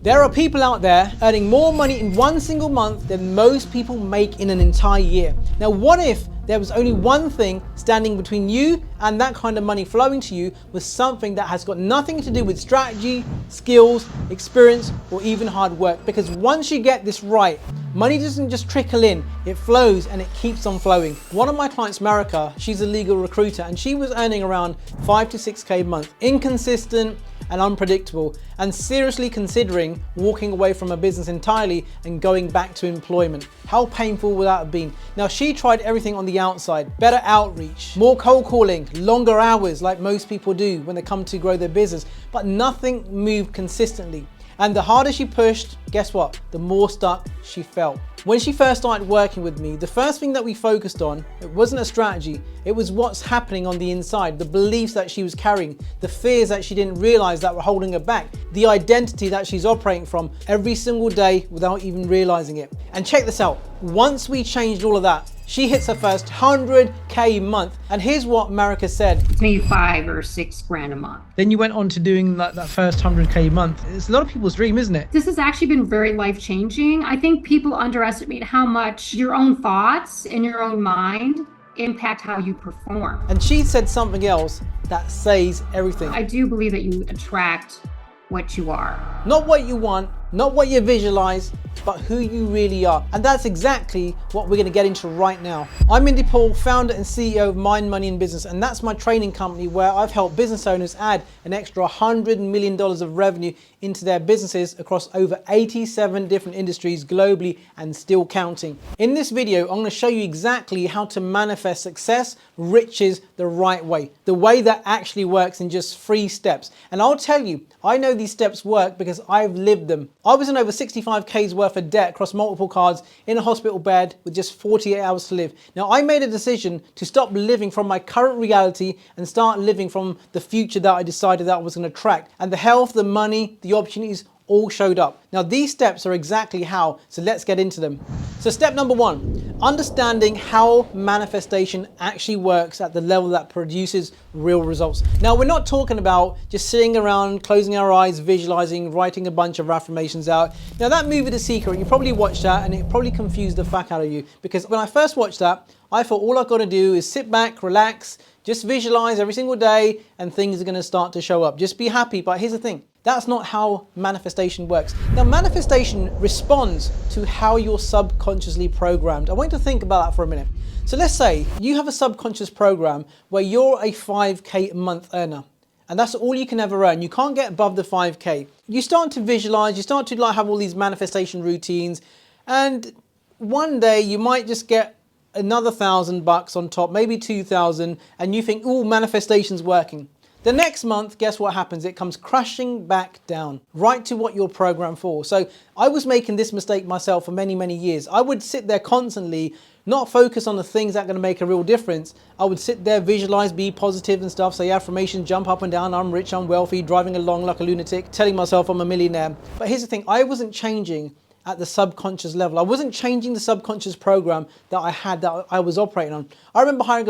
There are people out there earning more money in one single month than most people make in an entire year. Now, what if there was only one thing standing between you and that kind of money flowing to you, was something that has got nothing to do with strategy, skills, experience, or even hard work? Because once you get this right, money doesn't just trickle in, it flows and it keeps on flowing. One of my clients, Marika, she's a legal recruiter and she was earning around 5 to 6K a month, inconsistent and unpredictable, and seriously considering walking away from a business entirely and going back to employment. How painful would that have been? Now, she tried everything on the outside: better outreach, more cold calling, longer hours like most people do when they come to grow their business, but nothing moved consistently. And the harder she pushed, guess what? The more stuck she felt. When she first started working with me, the first thing that we focused on, it wasn't a strategy, it was what's happening on the inside, the beliefs that she was carrying, the fears that she didn't realize that were holding her back, the identity that she's operating from every single day without even realizing it. And check this out, once we changed all of that, she hits her first 100K a month. And here's what Marika said. Maybe 5 or 6 grand a month. Then you went on to doing that first 100K a month. It's a lot of people's dream, isn't it? This has actually been very life-changing. I think people underestimate how much your own thoughts and your own mind impact how you perform. And she said something else that says everything. I do believe that you attract what you are. Not what you want, not what you visualize, but who you really are. And that's exactly what we're going to get into right now. I'm Mindy, founder and CEO of Mind, Money and Business, and that's my training company where I've helped business owners add an extra $100 million of revenue into their businesses across over 87 different industries globally and still counting. In this video, I'm going to show you exactly how to manifest success, riches the right way, the way that actually works in just 3 steps. And I'll tell you, I know these steps work because I've lived them. I was in over 65K's worth of debt across multiple cards in a hospital bed with just 48 hours to live. Now, I made a decision to stop living from my current reality and start living from the future that I decided that I was going to attract. And the health, the money, the opportunities all showed up. Now, these steps are exactly how, so let's get into them. So step number 1, understanding how manifestation actually works at the level that produces real results. Now, we're not talking about just sitting around, closing our eyes, visualizing, writing a bunch of affirmations out. Now, that movie, The Secret, you probably watched that and it probably confused the fuck out of you, because when I first watched that, I thought all I've got to do is sit back, relax, just visualize every single day and things are going to start to show up. Just be happy. But here's the thing. That's not how manifestation works. Now, manifestation responds to how you're subconsciously programmed. I want you to think about that for a minute. So let's say you have a subconscious program where you're a 5K a month earner, and that's all you can ever earn. You can't get above the 5K. You start to visualize, you start to have all these manifestation routines, and one day you might just get another $1,000 on top, maybe 2,000, and you think, oh, manifestation's working. The next month, guess what happens? It comes crashing back down, right to what you're programmed for. So I was making this mistake myself for many, many years. I would sit there constantly, not focus on the things that are going to make a real difference. I would sit there, visualize, be positive and stuff, say affirmations, jump up and down, I'm rich, I'm wealthy, driving along like a lunatic, telling myself I'm a millionaire. But here's the thing, I wasn't changing at the subconscious level. I wasn't changing the subconscious program that I had, that I was operating on. I remember hiring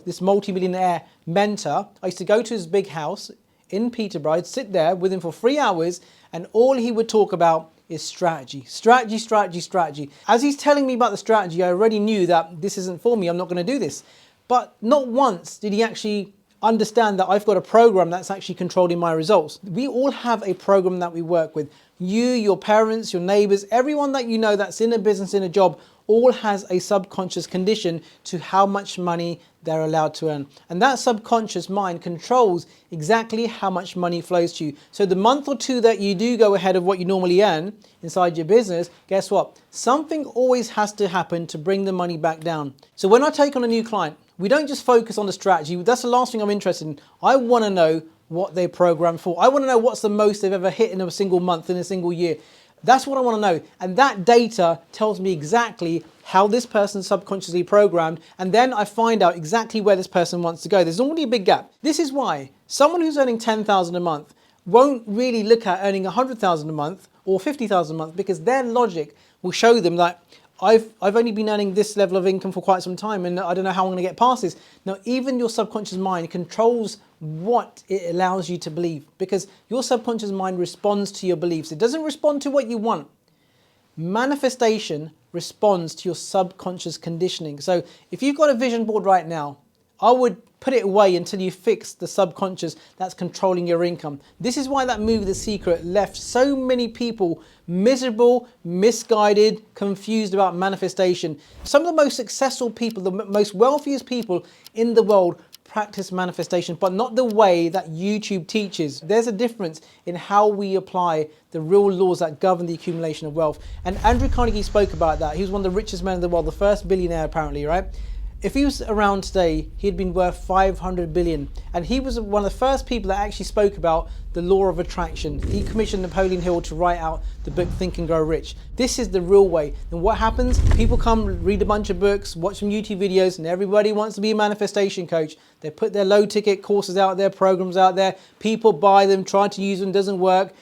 this multi-millionaire mentor. I used to go to his big house in Peterborough, I'd sit there with him for 3 hours, and all he would talk about is strategy, strategy, strategy, strategy. As he's telling me about the strategy, I already knew that this isn't for me, I'm not going to do this. But not once did he actually understand that I've got a program that's actually controlling my results. We all have a program that we work with. You, your parents, your neighbors, everyone that you know that's in a business, in a job, all has a subconscious condition to how much money they're allowed to earn. And that subconscious mind controls exactly how much money flows to you. So the month or 2 that you do go ahead of what you normally earn inside your business, guess what? Something always has to happen to bring the money back down. So when I take on a new client, we don't just focus on the strategy. That's the last thing I'm interested in. I want to know what they're programmed for. I want to know what's the most they've ever hit in a single month, in a single year. That's what I want to know. And that data tells me exactly how this person's subconsciously programmed. And then I find out exactly where this person wants to go. There's already a big gap. This is why someone who's earning $10,000 a month won't really look at earning $100,000 a month or $50,000 a month, because their logic will show them that I've only been earning this level of income for quite some time and I don't know how I'm going to get past this. Now, even your subconscious mind controls what it allows you to believe, because your subconscious mind responds to your beliefs. It doesn't respond to what you want. Manifestation responds to your subconscious conditioning. So if you've got a vision board right now, I would put it away until you fix the subconscious that's controlling your income. This is why that movie, The Secret, left so many people miserable, misguided, confused about manifestation. Some of the most successful people, the most wealthiest people in the world practice manifestation, but not the way that YouTube teaches. There's a difference in how we apply the real laws that govern the accumulation of wealth. And Andrew Carnegie spoke about that. He was one of the richest men in the world, the first billionaire apparently, right? If he was around today, he'd been worth 500 billion. And he was one of the first people that actually spoke about the law of attraction. He commissioned Napoleon Hill to write out the book Think and Grow Rich. This is the real way. And what happens? People come, read a bunch of books, watch some YouTube videos, and everybody wants to be a manifestation coach. They put their low ticket courses out there, programs out there. People buy them, try to use them, doesn't work.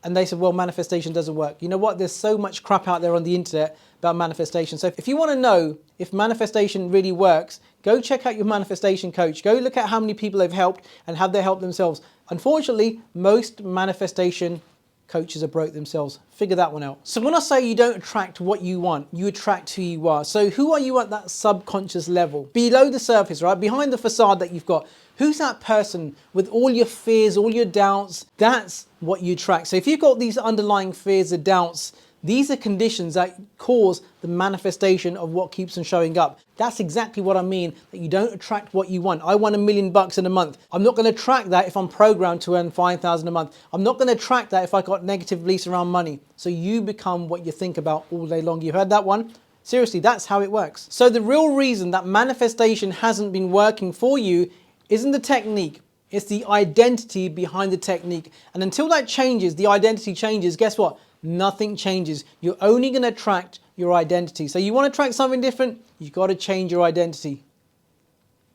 And they said, well, manifestation doesn't work. You know what? There's so much crap out there on the internet about manifestation. So if you want to know if manifestation really works, go check out your manifestation coach. Go look at how many people they've helped and have they helped themselves. Unfortunately, most manifestation coaches are broke themselves. Figure that one out. So when I say you don't attract what you want, you attract who you are. So who are you at that subconscious level? Below the surface, right? Behind the facade that you've got. Who's that person with all your fears, all your doubts? That's what you attract. So if you've got these underlying fears or doubts, these are conditions that cause the manifestation of what keeps on showing up. That's exactly what I mean, that you don't attract what you want. I want $1 million in a month. I'm not going to attract that if I'm programmed to earn 5,000 a month. I'm not going to attract that if I got negative beliefs around money. So you become what you think about all day long. You heard that one? Seriously, that's how it works. So the real reason that manifestation hasn't been working for you isn't the technique. It's the identity behind the technique. And until that changes, the identity changes, guess what? Nothing changes. You're only going to attract your identity. So you want to attract something different, you've got to change your identity.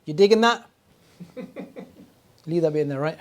You digging that? Leave that bit in there, right?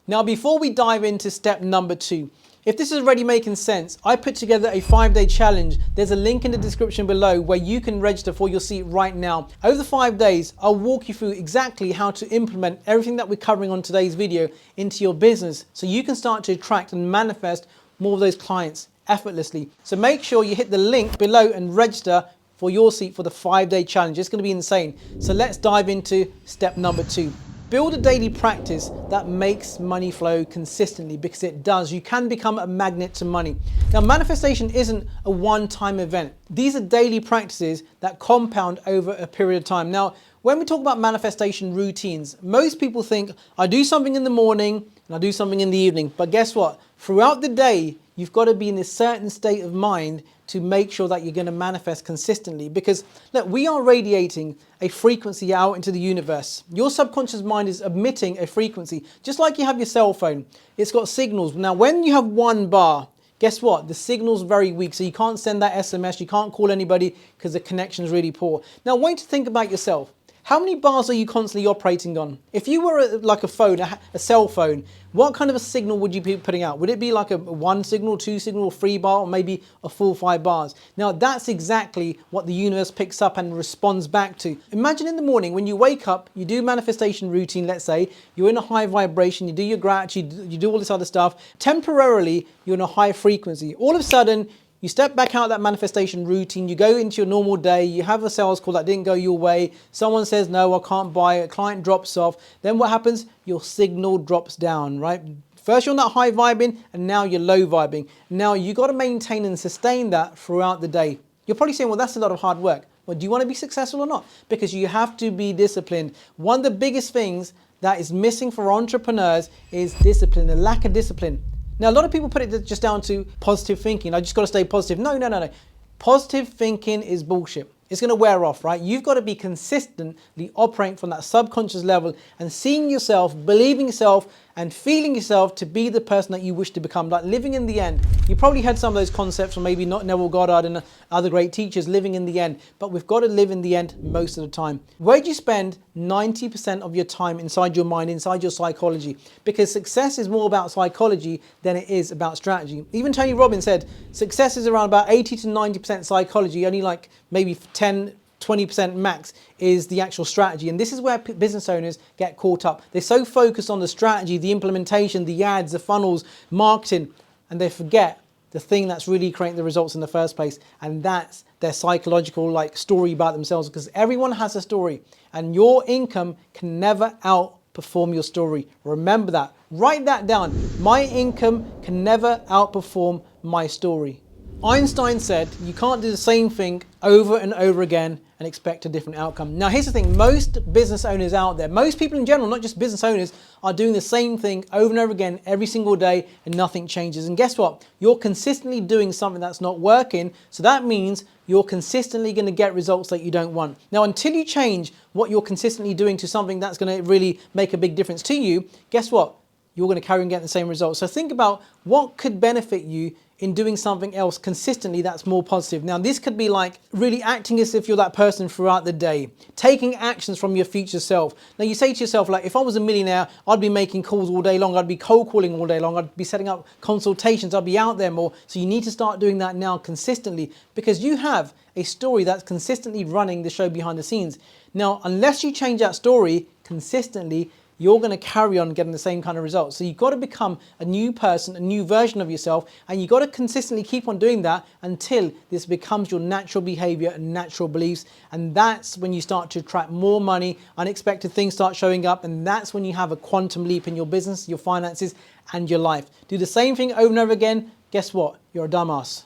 Now, before we dive into step number 2, if this is already making sense, I put together a 5-day challenge. There's a link in the description below where you can register for your seat right now. Over the 5 days, I'll walk you through exactly how to implement everything that we're covering on today's video into your business so you can start to attract and manifest more of those clients effortlessly. So make sure you hit the link below and register for your seat for the 5-day challenge. It's going to be insane. So let's dive into step number 2. Build a daily practice that makes money flow consistently, because it does. You can become a magnet to money. Now, manifestation isn't a one-time event. These are daily practices that compound over a period of time. Now, when we talk about manifestation routines, most people think I do something in the morning and I do something in the evening. But guess what? Throughout the day, you've got to be in a certain state of mind to make sure that you're going to manifest consistently. Because look, we are radiating a frequency out into the universe. Your subconscious mind is emitting a frequency, just like you have your cell phone. It's got signals. Now, when you have one bar, guess what? The signal's very weak, so you can't send that SMS, you can't call anybody because the connection is really poor. Now, I want you to think about yourself. How many bars are you constantly operating on? If you were like a phone, a cell phone, what kind of a signal would you be putting out? Would it be like a 1 signal, 2 signal, 3 bar, or maybe a full 5 bars? Now that's exactly what the universe picks up and responds back to. Imagine in the morning when you wake up, you do manifestation routine, let's say, you're in a high vibration, you do your gratitude, you do all this other stuff. Temporarily, you're in a high frequency. All of a sudden, you step back out of that manifestation routine, you go into your normal day, you have a sales call that didn't go your way, someone says, no, I can't buy it, a client drops off. Then what happens? Your signal drops down, right? First you're on that high vibing and now you're low vibing. Now you got to maintain and sustain that throughout the day. You're probably saying, well, that's a lot of hard work. Well, do you want to be successful or not? Because you have to be disciplined. One of the biggest things that is missing for entrepreneurs is discipline, a lack of discipline. Now, a lot of people put it just down to positive thinking. I just got to stay positive. No. Positive thinking is bullshit. It's going to wear off, right? You've got to be consistently operating from that subconscious level and seeing yourself, believing yourself and feeling yourself to be the person that you wish to become, like living in the end. You probably had some of those concepts from maybe not Neville Goddard and other great teachers, living in the end, but we've got to live in the end most of the time. Where do you spend 90% of your time inside your mind, inside your psychology? Because success is more about psychology than it is about strategy. Even Tony Robbins said success is around about 80 to 90% psychology, only like maybe 10-20% max is the actual strategy. And this is where business owners get caught up. They're so focused on the strategy, the implementation, the ads, the funnels, marketing, and they forget the thing that's really creating the results in the first place. And that's their psychological like story about themselves, because everyone has a story and your income can never outperform your story. Remember that. Write that down. My income can never outperform my story. Einstein said you can't do the same thing over and over again and expect a different outcome. Now, here's the thing. Most business owners out there, most people in general, not just business owners, are doing the same thing over and over again every single day and nothing changes. And guess what? You're consistently doing something that's not working. So that means you're consistently going to get results that you don't want. Now, until you change what you're consistently doing to something that's going to really make a big difference to you, guess what? You're going to carry on getting the same results. So think about what could benefit you in doing something else consistently that's more positive. Now, this could be like really acting as if you're that person throughout the day, taking actions from your future self. Now, you say to yourself, like, if I was a millionaire, I'd be making calls all day long. I'd be cold calling all day long. I'd be setting up consultations. I'd be out there more. So you need to start doing that now consistently, because you have a story that's consistently running the show behind the scenes. Now, unless you change that story consistently, you're going to carry on getting the same kind of results. So you've got to become a new person, a new version of yourself, and you've got to consistently keep on doing that until this becomes your natural behavior and natural beliefs. And that's when you start to attract more money, unexpected things start showing up, and that's when you have a quantum leap in your business, your finances, and your life. Do the same thing over and over again. Guess what? You're a dumbass.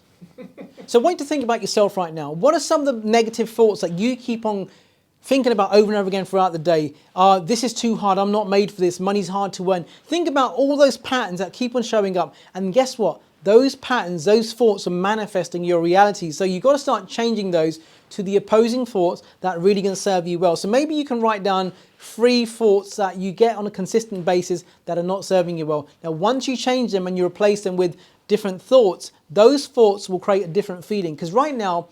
So I want you to think about yourself right now. What are some of the negative thoughts that you keep on thinking about over and over again throughout the day? This is too hard. I'm not made for this. Money's hard to earn. Think about all those patterns that keep on showing up. And guess what? Those patterns, those thoughts are manifesting your reality. So you've got to start changing those to the opposing thoughts that are really going to serve you well. So maybe you can write down 3 thoughts that you get on a consistent basis that are not serving you well. Now, once you change them and you replace them with different thoughts, those thoughts will create a different feeling. Because right now,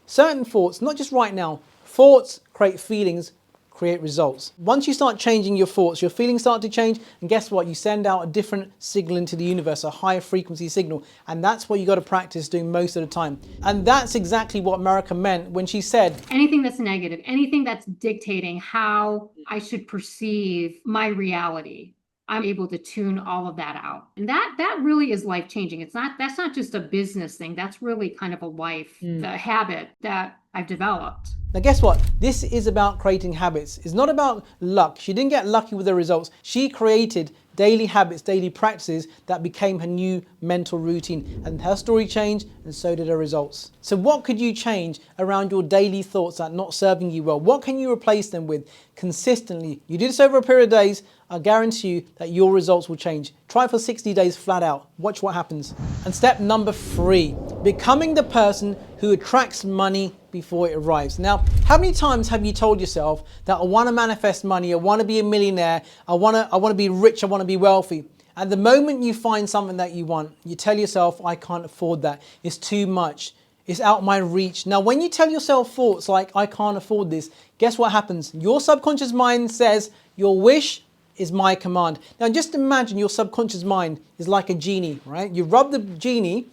certain thoughts, not just right now, thoughts create feelings, create results. Once you start changing your thoughts, your feelings start to change, and guess what? You send out a different signal into the universe, a higher frequency signal, and that's what you got to practice doing most of the time. And that's exactly what America meant when she said, anything that's negative, anything that's dictating how I should perceive my reality, I'm able to tune all of that out. And that really is life-changing. That's not just a business thing. That's really kind of a life, the habit that I've developed. Now, guess what? This is about creating habits. It's not about luck. She didn't get lucky with the results. She created daily habits, daily practices that became her new mental routine, and her story changed, and so did her results. So what could you change around your daily thoughts that are not serving you well? What can you replace them with consistently? You do this over a period of days, I guarantee you that your results will change. Try for 60 days flat out. Watch what happens. And step number 3, becoming the person who attracts money before it arrives. Now, how many times have you told yourself that I want to manifest money, I want to be a millionaire, I want to be rich, I want to be wealthy? At the moment you find something that you want, you tell yourself, I can't afford that. It's too much. It's out my reach. Now, when you tell yourself thoughts like, I can't afford this, guess what happens? Your subconscious mind says, your wish is my command. Now, just imagine your subconscious mind is like a genie, right? You rub the genie.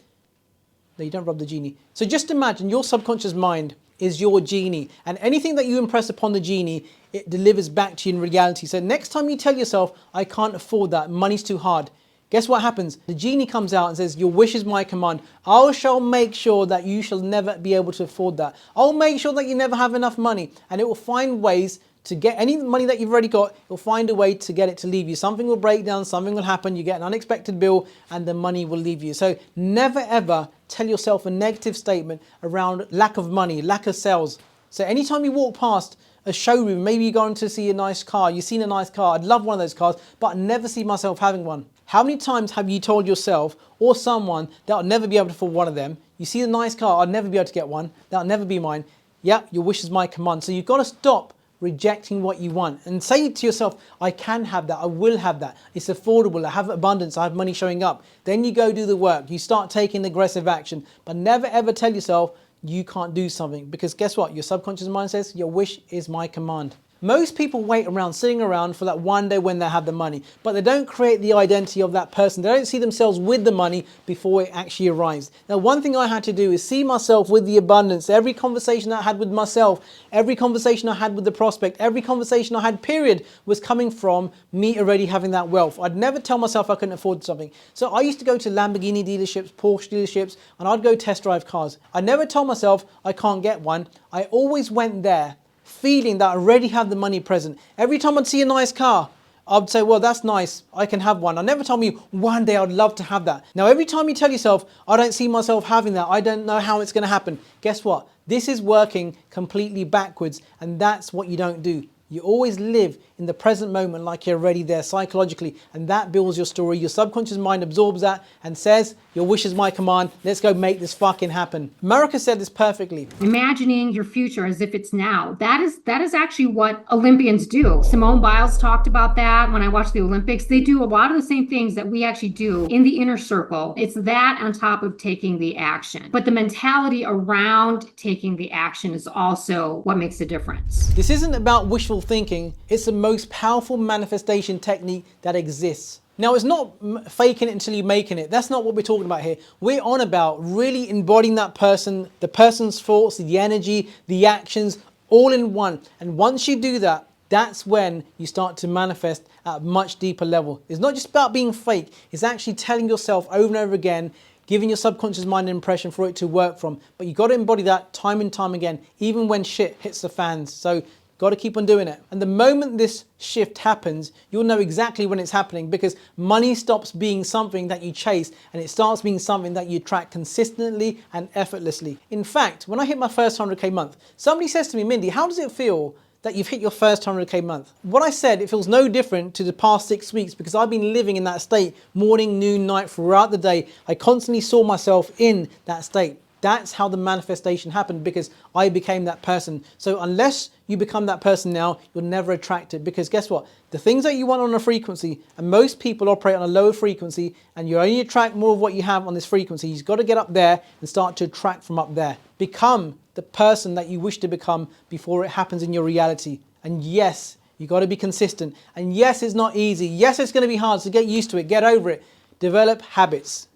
No, you don't rub the genie. So just imagine your subconscious mind is your genie, and anything that you impress upon the genie, it delivers back to you in reality. So next time you tell yourself, I can't afford that, money's too hard, guess what happens? The genie comes out and says, your wish is my command. I shall make sure that you shall never be able to afford that. I'll make sure that you never have enough money, and it will find ways to get any money that you've already got. It'll find a way to get it to leave you. Something will break down, something will happen, you get an unexpected bill, and the money will leave you. So never ever tell yourself a negative statement around lack of money, lack of sales. So anytime you walk past a showroom, maybe you're going to see a nice car, you've seen a nice car, I'd love one of those cars, but I never see myself having one. How many times have you told yourself or someone that I'll never be able to afford one of them? You see a nice car, I'll never be able to get one, that'll never be mine. Yeah, your wish is my command. So you've got to stop rejecting what you want and say to yourself, I can have that, I will have that, it's affordable, I have abundance, I have money showing up. Then you go do the work, you start taking aggressive action, but never ever tell yourself you can't do something, because guess what? Your subconscious mind says your wish is my command. Most people wait around, sitting around for that one day when they have the money, but they don't create the identity of that person. They don't see themselves with the money before it actually arrives. Now, one thing I had to do is see myself with the abundance. Every conversation I had with myself, every conversation I had with the prospect, every conversation I had, period, was coming from me already having that wealth. I'd never tell myself I couldn't afford something. So I used to go to Lamborghini dealerships, Porsche dealerships, and I'd go test drive cars. I never told myself I can't get one. I always went there feeling that I already have the money present. Every time I'd see a nice car, I'd say, well, that's nice, I can have one. I never told me one day I'd love to have that. Now, every time you tell yourself, I don't see myself having that, I don't know how it's going to happen, guess what? This is working completely backwards, and that's what you don't do. You always live in the present moment like you're already there psychologically, and that builds your story. Your subconscious mind absorbs that and says, your wish is my command, let's go make this fucking happen. America said this perfectly. Imagining your future as if it's now. That is actually what Olympians do. Simone Biles talked about that when I watched the Olympics. They do a lot of the same things that we actually do in the inner circle. It's that on top of taking the action. But the mentality around taking the action is also what makes a difference. This isn't about wishful thinking, it's the most powerful manifestation technique that exists. Now, it's not faking it until you're making it. That's not what we're talking about here. We're on about really embodying that person, the person's thoughts, the energy, the actions, all in one. And once you do that, that's when you start to manifest at a much deeper level. It's not just about being fake. It's actually telling yourself over and over again, giving your subconscious mind an impression for it to work from. But you got to embody that time and time again, even when shit hits the fans. So got to keep on doing it. And the moment this shift happens, you'll know exactly when it's happening, because money stops being something that you chase and it starts being something that you attract consistently and effortlessly. In fact, when I hit my first 100K month, somebody says to me, Mindy, how does it feel that you've hit your first 100K month? What I said, it feels no different to the past 6 weeks, because I've been living in that state morning, noon, night, throughout the day. I constantly saw myself in that state. That's how the manifestation happened, because I became that person. So unless you become that person now, you'll never attract it, because guess what? The things that you want on a frequency, and most people operate on a lower frequency, and you only attract more of what you have on this frequency. You've got to get up there and start to attract from up there. Become the person that you wish to become before it happens in your reality. And yes, you got to be consistent. And yes, it's not easy. Yes, it's going to be hard, so get used to it, get over it. Develop habits.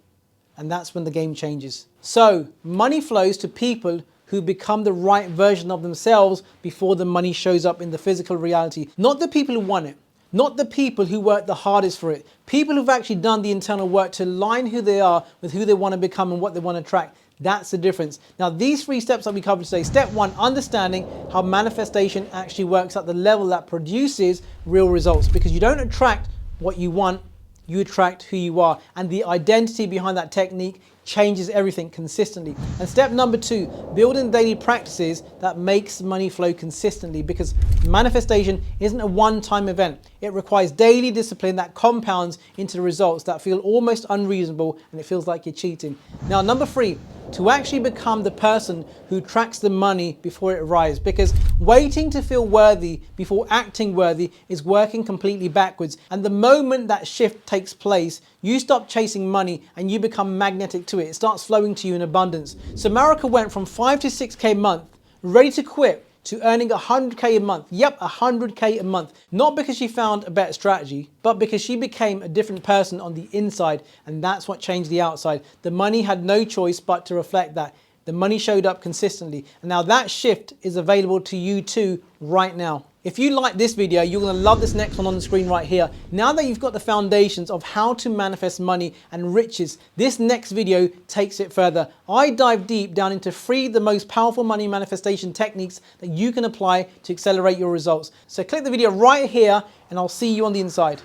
And that's when the game changes. So money flows to people who become the right version of themselves before the money shows up in the physical reality. Not the people who want it, not the people who work the hardest for it. People who've actually done the internal work to align who they are with who they want to become and what they want to attract. That's the difference. Now, these 3 steps that we covered today. Step 1, understanding how manifestation actually works at the level that produces real results, because you don't attract what you want, you attract who you are, and the identity behind that technique changes everything consistently. And step number 2, building daily practices that makes money flow consistently, because manifestation isn't a one-time event. It requires daily discipline that compounds into results that feel almost unreasonable, and it feels like you're cheating. Now, number 3, to actually become the person who tracks the money before it arrives, because waiting to feel worthy before acting worthy is working completely backwards. And the moment that shift takes place, you stop chasing money and you become magnetic to it. It starts flowing to you in abundance. So Marika went from 5 to 6K a month, ready to quit, to earning 100K a month. Yep, 100K a month. Not because she found a better strategy, but because she became a different person on the inside, and that's what changed the outside. The money had no choice but to reflect that. The money showed up consistently, and now that shift is available to you too right now. If you like this video, you're going to love this next one on the screen right here. Now that you've got the foundations of how to manifest money and riches, this next video takes it further. I dive deep down into 3 of the most powerful money manifestation techniques that you can apply to accelerate your results. So click the video right here and I'll see you on the inside.